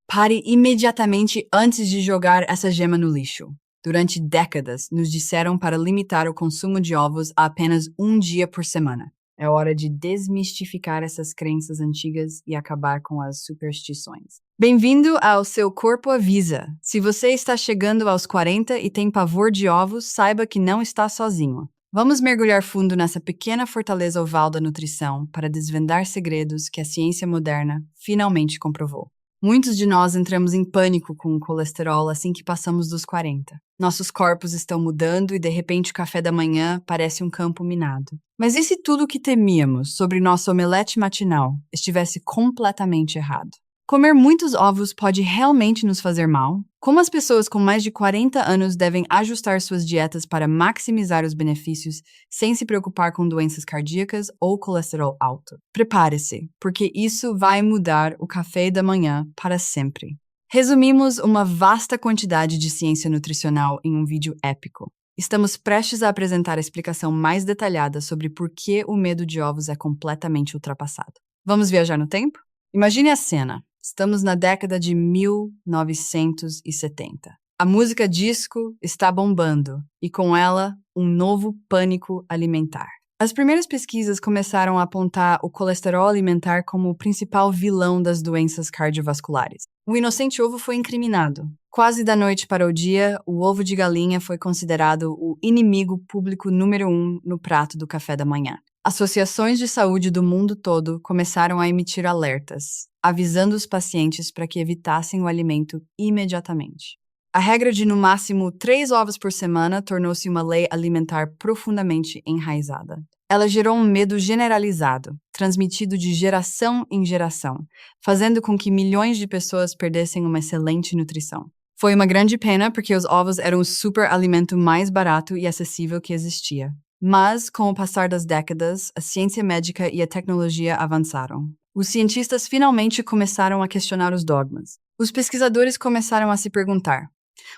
Pare imediatamente antes de jogar essa gema no lixo. Durante décadas, nos disseram para limitar o consumo de ovos a apenas um dia por semana. É hora de desmistificar essas crenças antigas e acabar com as superstições. Bem-vindo ao Seu Corpo Avisa. Se você está chegando aos 40 e tem pavor de ovos, saiba que não está sozinho. Vamos mergulhar fundo nessa pequena fortaleza oval da nutrição para desvendar segredos que a ciência moderna finalmente comprovou. Muitos de nós entramos em pânico com o colesterol assim que passamos dos 40. Nossos corpos estão mudando e, de repente, o café da manhã parece um campo minado. Mas e se tudo o que temíamos sobre nosso omelete matinal estivesse completamente errado? Comer muitos ovos pode realmente nos fazer mal? Como as pessoas com mais de 40 anos devem ajustar suas dietas para maximizar os benefícios sem se preocupar com doenças cardíacas ou colesterol alto? Prepare-se, porque isso vai mudar o café da manhã para sempre. Resumimos uma vasta quantidade de ciência nutricional em um vídeo épico. Estamos prestes a apresentar a explicação mais detalhada sobre por que o medo de ovos é completamente ultrapassado. Vamos viajar no tempo? Imagine a cena. Estamos na década de 1970. A música disco está bombando e, com ela, um novo pânico alimentar. As primeiras pesquisas começaram a apontar o colesterol alimentar como o principal vilão das doenças cardiovasculares. O inocente ovo foi incriminado. Quase da noite para o dia, o ovo de galinha foi considerado o inimigo público número 1 no prato do café da manhã. Associações de saúde do mundo todo começaram a emitir alertas, avisando os pacientes para que evitassem o alimento imediatamente. A regra de, no máximo, 3 ovos por semana tornou-se uma lei alimentar profundamente enraizada. Ela gerou um medo generalizado, transmitido de geração em geração, fazendo com que milhões de pessoas perdessem uma excelente nutrição. Foi uma grande pena porque os ovos eram o superalimento mais barato e acessível que existia. Mas, com o passar das décadas, a ciência médica e a tecnologia avançaram. Os cientistas finalmente começaram a questionar os dogmas. Os pesquisadores começaram a se perguntar: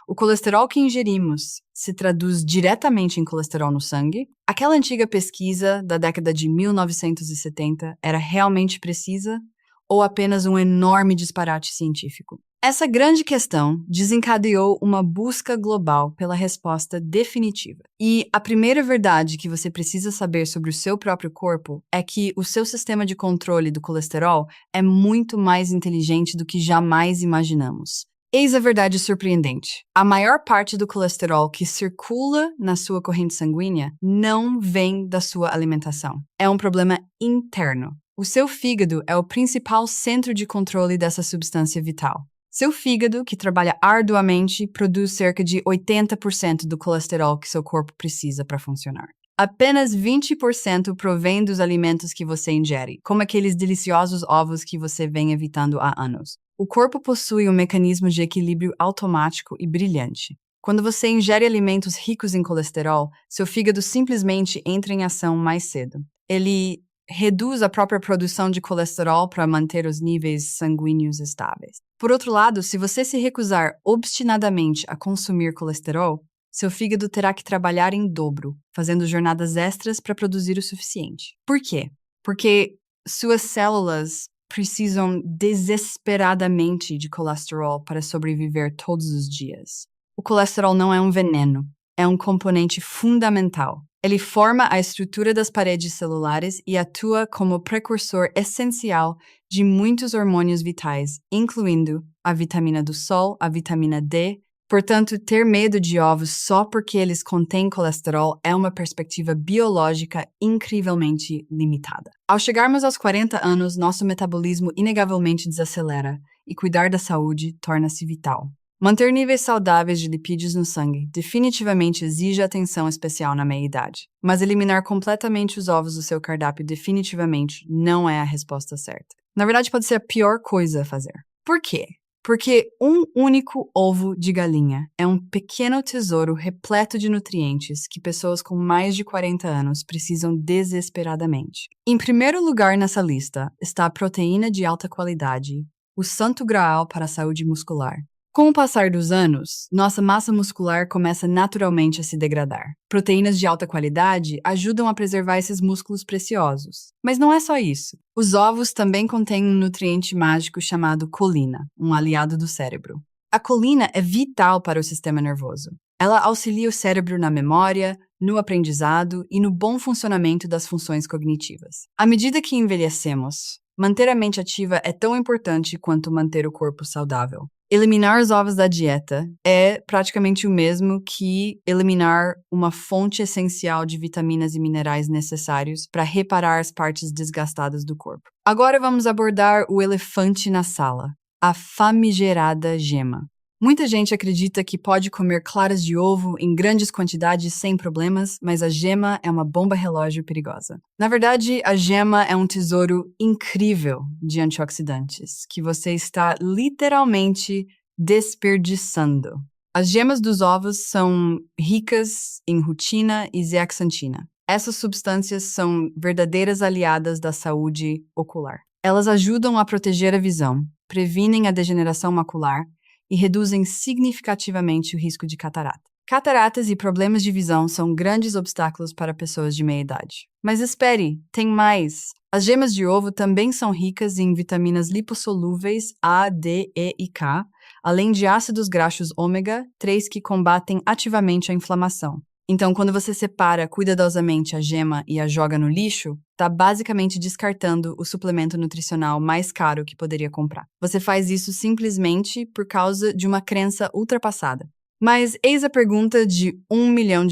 o colesterol que ingerimos se traduz diretamente em colesterol no sangue? Aquela antiga pesquisa da década de 1970 era realmente precisa ou apenas um enorme disparate científico? Essa grande questão desencadeou uma busca global pela resposta definitiva. E a primeira verdade que você precisa saber sobre o seu próprio corpo é que o seu sistema de controle do colesterol é muito mais inteligente do que jamais imaginamos. Eis a verdade surpreendente. A maior parte do colesterol que circula na sua corrente sanguínea não vem da sua alimentação. É um problema interno. O seu fígado é o principal centro de controle dessa substância vital. Seu fígado, que trabalha arduamente, produz cerca de 80% do colesterol que seu corpo precisa para funcionar. Apenas 20% provém dos alimentos que você ingere, como aqueles deliciosos ovos que você vem evitando há anos. O corpo possui um mecanismo de equilíbrio automático e brilhante. Quando você ingere alimentos ricos em colesterol, seu fígado simplesmente entra em ação mais cedo. Ele reduz a própria produção de colesterol para manter os níveis sanguíneos estáveis. Por outro lado, se você se recusar obstinadamente a consumir colesterol, seu fígado terá que trabalhar em dobro, fazendo jornadas extras para produzir o suficiente. Por quê? Porque suas células precisam desesperadamente de colesterol para sobreviver todos os dias. O colesterol não é um veneno, é um componente fundamental. Ele forma a estrutura das paredes celulares e atua como precursor essencial de muitos hormônios vitais, incluindo a vitamina do sol, a vitamina D. Portanto, ter medo de ovos só porque eles contêm colesterol é uma perspectiva biológica incrivelmente limitada. Ao chegarmos aos 40 anos, nosso metabolismo inegavelmente desacelera e cuidar da saúde torna-se vital. Manter níveis saudáveis de lipídios no sangue definitivamente exige atenção especial na meia-idade, mas eliminar completamente os ovos do seu cardápio definitivamente não é a resposta certa. Na verdade, pode ser a pior coisa a fazer. Por quê? Porque um único ovo de galinha é um pequeno tesouro repleto de nutrientes que pessoas com mais de 40 anos precisam desesperadamente. Em primeiro lugar nessa lista está a proteína de alta qualidade, o santo graal para a saúde muscular. Com o passar dos anos, nossa massa muscular começa naturalmente a se degradar. Proteínas de alta qualidade ajudam a preservar esses músculos preciosos. Mas não é só isso. Os ovos também contêm um nutriente mágico chamado colina, um aliado do cérebro. A colina é vital para o sistema nervoso. Ela auxilia o cérebro na memória, no aprendizado e no bom funcionamento das funções cognitivas. À medida que envelhecemos, manter a mente ativa é tão importante quanto manter o corpo saudável. Eliminar os ovos da dieta é praticamente o mesmo que eliminar uma fonte essencial de vitaminas e minerais necessários para reparar as partes desgastadas do corpo. Agora vamos abordar o elefante na sala, a famigerada gema. Muita gente acredita que pode comer claras de ovo em grandes quantidades sem problemas, mas a gema é uma bomba relógio perigosa. Na verdade, a gema é um tesouro incrível de antioxidantes que você está literalmente desperdiçando. As gemas dos ovos são ricas em rutina e zeaxantina. Essas substâncias são verdadeiras aliadas da saúde ocular. Elas ajudam a proteger a visão, previnem a degeneração macular e reduzem significativamente o risco de catarata. Cataratas e problemas de visão são grandes obstáculos para pessoas de meia idade. Mas espere, tem mais! As gemas de ovo também são ricas em vitaminas lipossolúveis A, D, E e K, além de ácidos graxos ômega 3 que combatem ativamente a inflamação. Então, quando você separa cuidadosamente a gema e a joga no lixo, está basicamente descartando o suplemento nutricional mais caro que poderia comprar. Você faz isso simplesmente por causa de uma crença ultrapassada. Mas eis a pergunta de $1 milhão.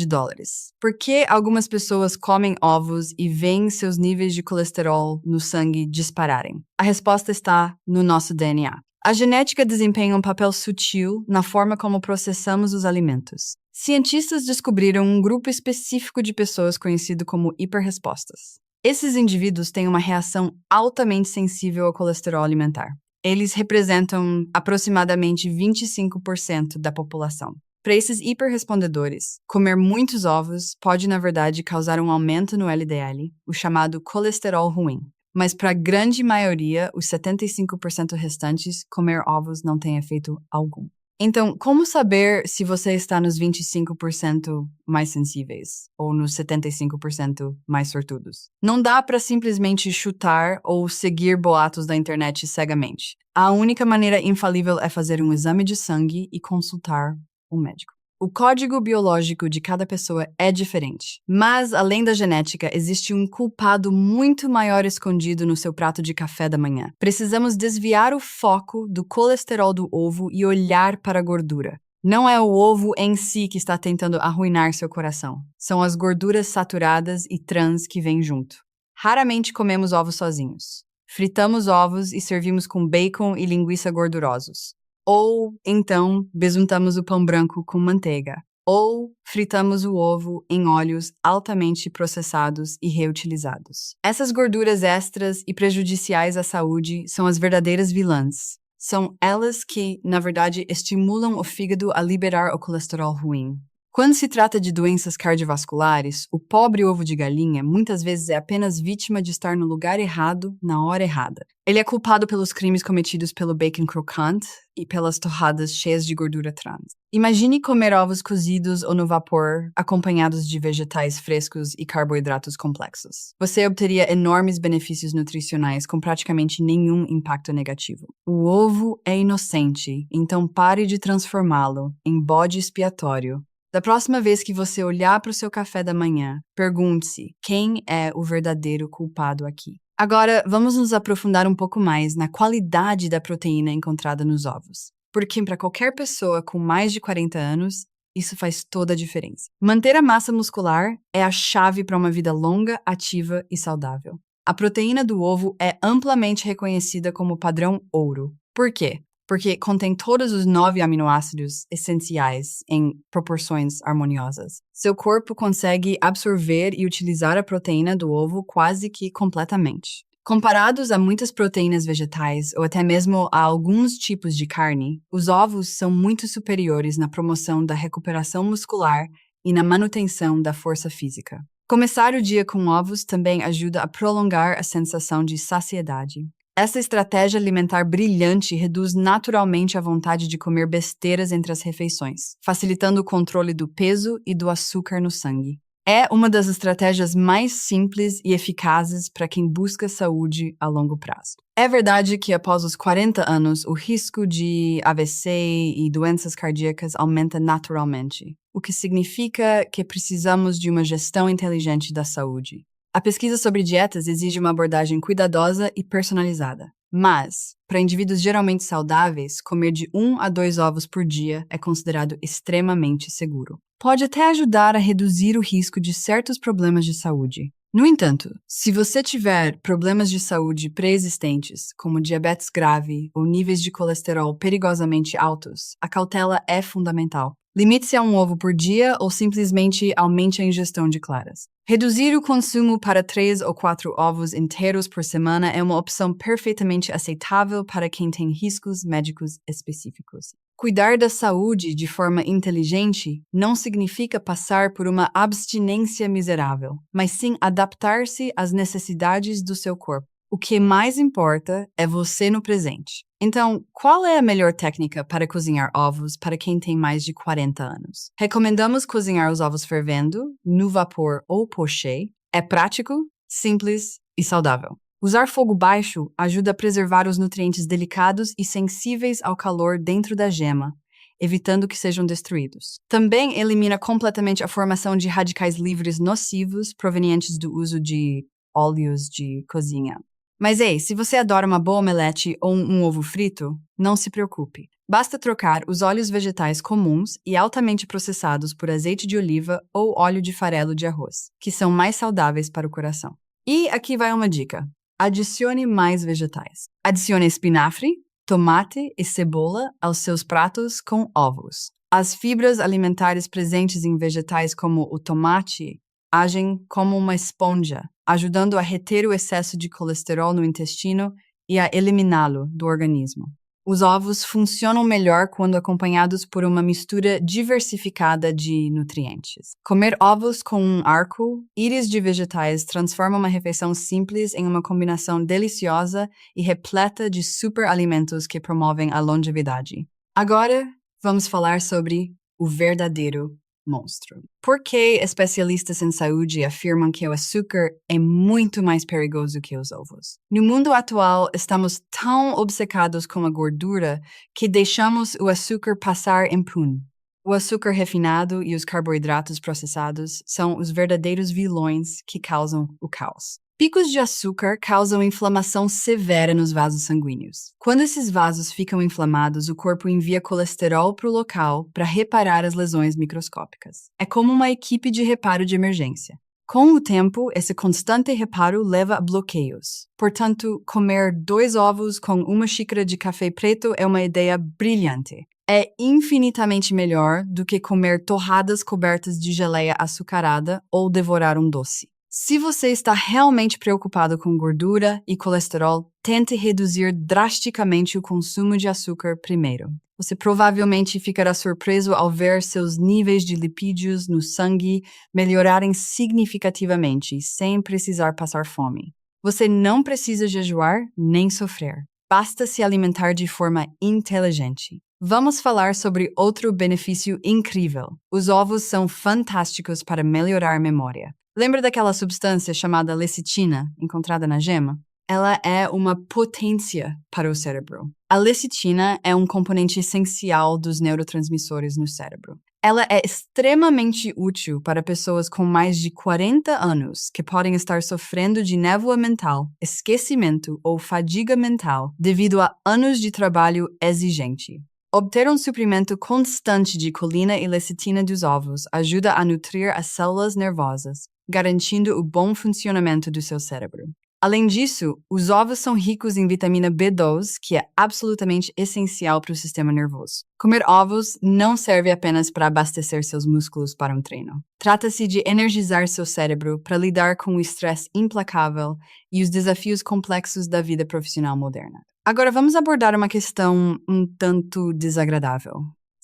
Por que algumas pessoas comem ovos e veem seus níveis de colesterol no sangue dispararem? A resposta está no nosso DNA. A genética desempenha um papel sutil na forma como processamos os alimentos. Cientistas descobriram um grupo específico de pessoas conhecido como hiperrespostas. Esses indivíduos têm uma reação altamente sensível ao colesterol alimentar. Eles representam aproximadamente 25% da população. Para esses hiperrespondedores, comer muitos ovos pode, na verdade, causar um aumento no LDL, o chamado colesterol ruim. Mas para a grande maioria, os 75% restantes, comer ovos não tem efeito algum. Então, como saber se você está nos 25% mais sensíveis ou nos 75% mais sortudos? Não dá para simplesmente chutar ou seguir boatos da internet cegamente. A única maneira infalível é fazer um exame de sangue e consultar um médico. O código biológico de cada pessoa é diferente, mas além da genética, existe um culpado muito maior escondido no seu prato de café da manhã. Precisamos desviar o foco do colesterol do ovo e olhar para a gordura. Não é o ovo em si que está tentando arruinar seu coração. São as gorduras saturadas e trans que vêm junto. Raramente comemos ovos sozinhos. Fritamos ovos e servimos com bacon e linguiça gordurosos. Ou, então, besuntamos o pão branco com manteiga. Ou fritamos o ovo em óleos altamente processados e reutilizados. Essas gorduras extras e prejudiciais à saúde são as verdadeiras vilãs. São elas que, na verdade, estimulam o fígado a liberar o colesterol ruim. Quando se trata de doenças cardiovasculares, o pobre ovo de galinha muitas vezes é apenas vítima de estar no lugar errado, na hora errada. Ele é culpado pelos crimes cometidos pelo bacon crocante e pelas torradas cheias de gordura trans. Imagine comer ovos cozidos ou no vapor, acompanhados de vegetais frescos e carboidratos complexos. Você obteria enormes benefícios nutricionais com praticamente nenhum impacto negativo. O ovo é inocente, então pare de transformá-lo em bode expiatório. Da próxima vez que você olhar para o seu café da manhã, pergunte-se quem é o verdadeiro culpado aqui. Agora, vamos nos aprofundar um pouco mais na qualidade da proteína encontrada nos ovos. Porque para qualquer pessoa com mais de 40 anos, isso faz toda a diferença. Manter a massa muscular é a chave para uma vida longa, ativa e saudável. A proteína do ovo é amplamente reconhecida como padrão ouro. Por quê? Porque contém todos os 9 aminoácidos essenciais em proporções harmoniosas. Seu corpo consegue absorver e utilizar a proteína do ovo quase que completamente. Comparados a muitas proteínas vegetais ou até mesmo a alguns tipos de carne, os ovos são muito superiores na promoção da recuperação muscular e na manutenção da força física. Começar o dia com ovos também ajuda a prolongar a sensação de saciedade. Essa estratégia alimentar brilhante reduz naturalmente a vontade de comer besteiras entre as refeições, facilitando o controle do peso e do açúcar no sangue. É uma das estratégias mais simples e eficazes para quem busca saúde a longo prazo. É verdade que após os 40 anos, o risco de AVC e doenças cardíacas aumenta naturalmente, o que significa que precisamos de uma gestão inteligente da saúde. A pesquisa sobre dietas exige uma abordagem cuidadosa e personalizada. Mas, para indivíduos geralmente saudáveis, comer de 1 a 2 ovos por dia é considerado extremamente seguro. Pode até ajudar a reduzir o risco de certos problemas de saúde. No entanto, se você tiver problemas de saúde pré-existentes, como diabetes grave ou níveis de colesterol perigosamente altos, a cautela é fundamental. Limite-se a 1 ovo por dia ou simplesmente aumente a ingestão de claras. Reduzir o consumo para 3 ou 4 ovos inteiros por semana é uma opção perfeitamente aceitável para quem tem riscos médicos específicos. Cuidar da saúde de forma inteligente não significa passar por uma abstinência miserável, mas sim adaptar-se às necessidades do seu corpo. O que mais importa é você no presente. Então, qual é a melhor técnica para cozinhar ovos para quem tem mais de 40 anos? Recomendamos cozinhar os ovos fervendo, no vapor ou poché. É prático, simples e saudável. Usar fogo baixo ajuda a preservar os nutrientes delicados e sensíveis ao calor dentro da gema, evitando que sejam destruídos. Também elimina completamente a formação de radicais livres nocivos provenientes do uso de óleos de cozinha. Mas ei, se você adora uma boa omelete ou um ovo frito, não se preocupe. Basta trocar os óleos vegetais comuns e altamente processados por azeite de oliva ou óleo de farelo de arroz, que são mais saudáveis para o coração. E aqui vai uma dica. Adicione mais vegetais. Adicione espinafre, tomate e cebola aos seus pratos com ovos. As fibras alimentares presentes em vegetais como o tomate agem como uma esponja, ajudando a reter o excesso de colesterol no intestino e a eliminá-lo do organismo. Os ovos funcionam melhor quando acompanhados por uma mistura diversificada de nutrientes. Comer ovos com um arco-íris de vegetais transforma uma refeição simples em uma combinação deliciosa e repleta de superalimentos que promovem a longevidade. Agora, vamos falar sobre o verdadeiro monstro. Por que especialistas em saúde afirmam que o açúcar é muito mais perigoso que os ovos? No mundo atual, estamos tão obcecados com a gordura que deixamos o açúcar passar impune. O açúcar refinado e os carboidratos processados são os verdadeiros vilões que causam o caos. Picos de açúcar causam inflamação severa nos vasos sanguíneos. Quando esses vasos ficam inflamados, o corpo envia colesterol para o local para reparar as lesões microscópicas. É como uma equipe de reparo de emergência. Com o tempo, esse constante reparo leva a bloqueios. Portanto, comer 2 ovos com 1 xícara de café preto é uma ideia brilhante. É infinitamente melhor do que comer torradas cobertas de geleia açucarada ou devorar um doce. Se você está realmente preocupado com gordura e colesterol, tente reduzir drasticamente o consumo de açúcar primeiro. Você provavelmente ficará surpreso ao ver seus níveis de lipídios no sangue melhorarem significativamente, sem precisar passar fome. Você não precisa jejuar nem sofrer. Basta se alimentar de forma inteligente. Vamos falar sobre outro benefício incrível. Os ovos são fantásticos para melhorar a memória. Lembra daquela substância chamada lecitina, encontrada na gema? Ela é uma potência para o cérebro. A lecitina é um componente essencial dos neurotransmissores no cérebro. Ela é extremamente útil para pessoas com mais de 40 anos que podem estar sofrendo de névoa mental, esquecimento ou fadiga mental devido a anos de trabalho exigente. Obter um suprimento constante de colina e lecitina dos ovos ajuda a nutrir as células nervosas, garantindo o bom funcionamento do seu cérebro. Além disso, os ovos são ricos em vitamina B12, que é absolutamente essencial para o sistema nervoso. Comer ovos não serve apenas para abastecer seus músculos para um treino. Trata-se de energizar seu cérebro para lidar com o estresse implacável e os desafios complexos da vida profissional moderna. Agora vamos abordar uma questão um tanto desagradável.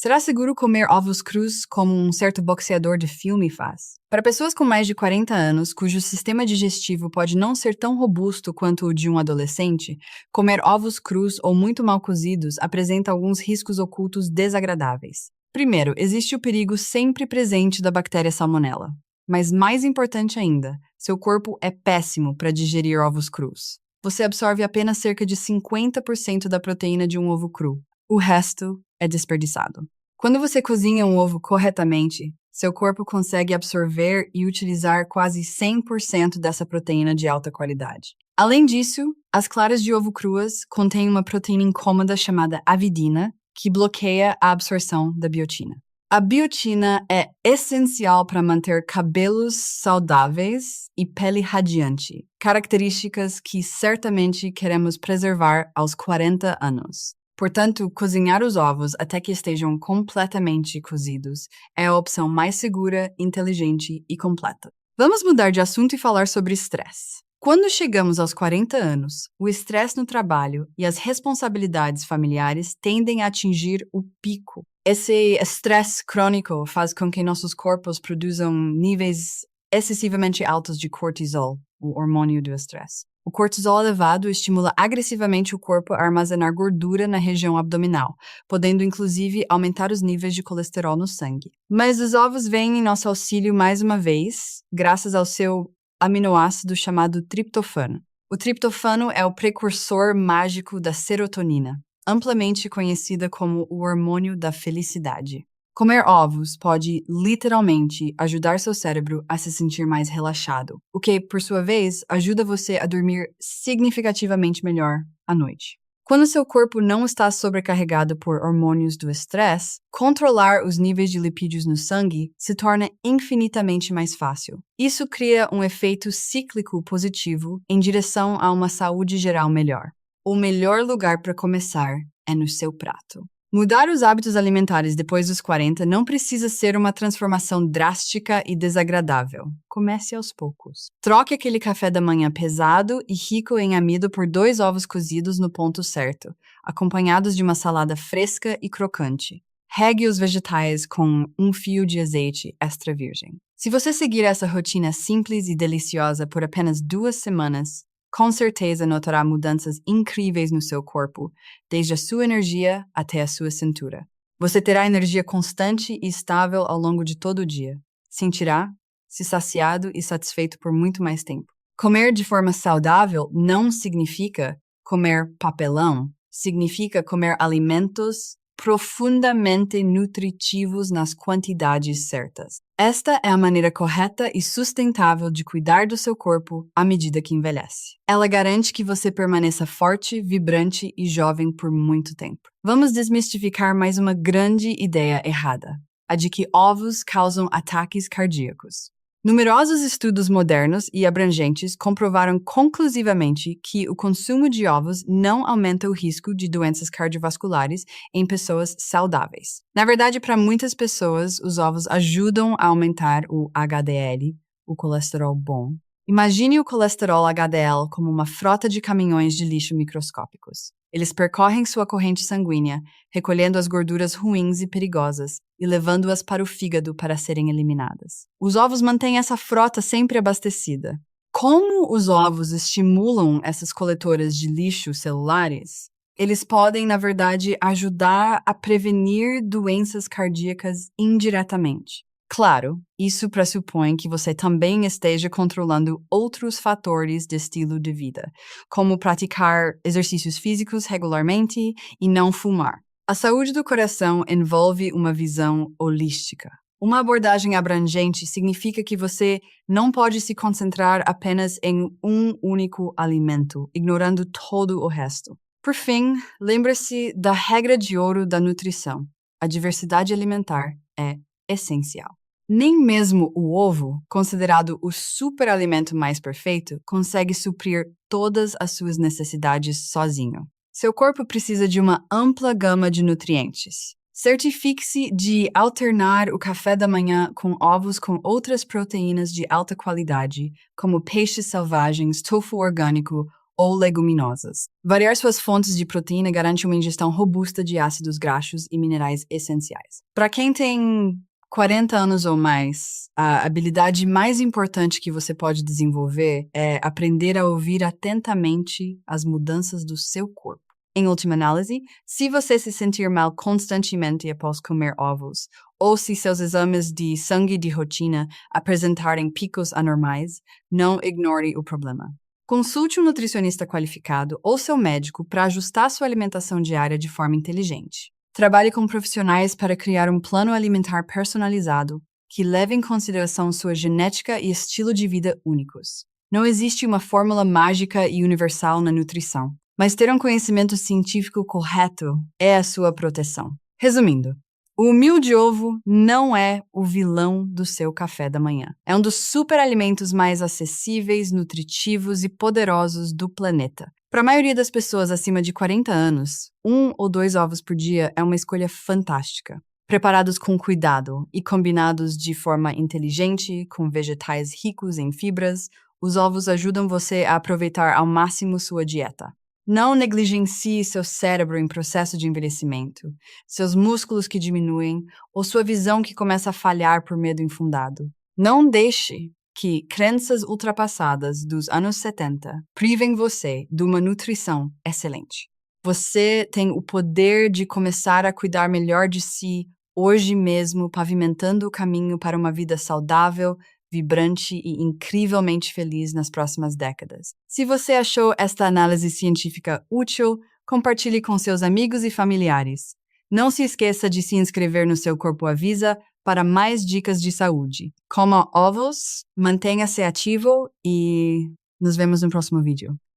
Será seguro comer ovos crus como um certo boxeador de filme faz? Para pessoas com mais de 40 anos, cujo sistema digestivo pode não ser tão robusto quanto o de um adolescente, comer ovos crus ou muito mal cozidos apresenta alguns riscos ocultos desagradáveis. Primeiro, existe o perigo sempre presente da bactéria Salmonella. Mas mais importante ainda, seu corpo é péssimo para digerir ovos crus. Você absorve apenas cerca de 50% da proteína de um ovo cru. O resto é desperdiçado. Quando você cozinha um ovo corretamente, seu corpo consegue absorver e utilizar quase 100% dessa proteína de alta qualidade. Além disso, as claras de ovo cruas contêm uma proteína incômoda chamada avidina, que bloqueia a absorção da biotina. A biotina é essencial para manter cabelos saudáveis e pele radiante, características que certamente queremos preservar aos 40 anos. Portanto, cozinhar os ovos até que estejam completamente cozidos é a opção mais segura, inteligente e completa. Vamos mudar de assunto e falar sobre estresse. Quando chegamos aos 40 anos, o estresse no trabalho e as responsabilidades familiares tendem a atingir o pico. Esse estresse crônico faz com que nossos corpos produzam níveis excessivamente altos de cortisol, o hormônio do estresse. O cortisol elevado estimula agressivamente o corpo a armazenar gordura na região abdominal, podendo inclusive aumentar os níveis de colesterol no sangue. Mas os ovos vêm em nosso auxílio mais uma vez, graças ao seu aminoácido chamado triptofano. O triptofano é o precursor mágico da serotonina, amplamente conhecida como o hormônio da felicidade. Comer ovos pode, literalmente, ajudar seu cérebro a se sentir mais relaxado, o que, por sua vez, ajuda você a dormir significativamente melhor à noite. Quando seu corpo não está sobrecarregado por hormônios do estresse, controlar os níveis de lipídios no sangue se torna infinitamente mais fácil. Isso cria um efeito cíclico positivo em direção a uma saúde geral melhor. O melhor lugar para começar é no seu prato. Mudar os hábitos alimentares depois dos 40 não precisa ser uma transformação drástica e desagradável. Comece aos poucos. Troque aquele café da manhã pesado e rico em amido por 2 ovos cozidos no ponto certo, acompanhados de uma salada fresca e crocante. Regue os vegetais com um fio de azeite extra virgem. Se você seguir essa rotina simples e deliciosa por apenas 2 semanas, com certeza notará mudanças incríveis no seu corpo, desde a sua energia até a sua cintura. Você terá energia constante e estável ao longo de todo o dia. Sentirá-se saciado e satisfeito por muito mais tempo. Comer de forma saudável não significa comer papelão, significa comer alimentos profundamente nutritivos nas quantidades certas. Esta é a maneira correta e sustentável de cuidar do seu corpo à medida que envelhece. Ela garante que você permaneça forte, vibrante e jovem por muito tempo. Vamos desmistificar mais uma grande ideia errada, a de que ovos causam ataques cardíacos. Numerosos estudos modernos e abrangentes comprovaram conclusivamente que o consumo de ovos não aumenta o risco de doenças cardiovasculares em pessoas saudáveis. Na verdade, para muitas pessoas, os ovos ajudam a aumentar o HDL, o colesterol bom. Imagine o colesterol HDL como uma frota de caminhões de lixo microscópicos. Eles percorrem sua corrente sanguínea, recolhendo as gorduras ruins e perigosas e levando-as para o fígado para serem eliminadas. Os ovos mantêm essa frota sempre abastecida. Como os ovos estimulam essas coletoras de lixo celulares, eles podem, na verdade, ajudar a prevenir doenças cardíacas indiretamente. Claro, isso pressupõe que você também esteja controlando outros fatores de estilo de vida, como praticar exercícios físicos regularmente e não fumar. A saúde do coração envolve uma visão holística. Uma abordagem abrangente significa que você não pode se concentrar apenas em um único alimento, ignorando todo o resto. Por fim, lembre-se da regra de ouro da nutrição. A diversidade alimentar é essencial. Nem mesmo o ovo, considerado o superalimento mais perfeito, consegue suprir todas as suas necessidades sozinho. Seu corpo precisa de uma ampla gama de nutrientes. Certifique-se de alternar o café da manhã com ovos com outras proteínas de alta qualidade, como peixes selvagens, tofu orgânico ou leguminosas. Variar suas fontes de proteína garante uma ingestão robusta de ácidos graxos e minerais essenciais. Para quem tem 40 anos ou mais, a habilidade mais importante que você pode desenvolver é aprender a ouvir atentamente as mudanças do seu corpo. Em última análise, se você se sentir mal constantemente após comer ovos, ou se seus exames de sangue de rotina apresentarem picos anormais, não ignore o problema. Consulte um nutricionista qualificado ou seu médico para ajustar sua alimentação diária de forma inteligente. Trabalhe com profissionais para criar um plano alimentar personalizado que leve em consideração sua genética e estilo de vida únicos. Não existe uma fórmula mágica e universal na nutrição, mas ter um conhecimento científico correto é a sua proteção. Resumindo, o humilde ovo não é o vilão do seu café da manhã. É um dos superalimentos mais acessíveis, nutritivos e poderosos do planeta. Para a maioria das pessoas acima de 40 anos, 1 ou 2 ovos por dia é uma escolha fantástica. Preparados com cuidado e combinados de forma inteligente, com vegetais ricos em fibras, os ovos ajudam você a aproveitar ao máximo sua dieta. Não negligencie seu cérebro em processo de envelhecimento, seus músculos que diminuem ou sua visão que começa a falhar por medo infundado. Não deixe que crenças ultrapassadas dos anos 70 privem você de uma nutrição excelente. Você tem o poder de começar a cuidar melhor de si hoje mesmo, pavimentando o caminho para uma vida saudável, vibrante e incrivelmente feliz nas próximas décadas. Se você achou esta análise científica útil, compartilhe com seus amigos e familiares. Não se esqueça de se inscrever no Seu Corpo Avisa para mais dicas de saúde. Coma ovos, mantenha-se ativo e nos vemos no próximo vídeo.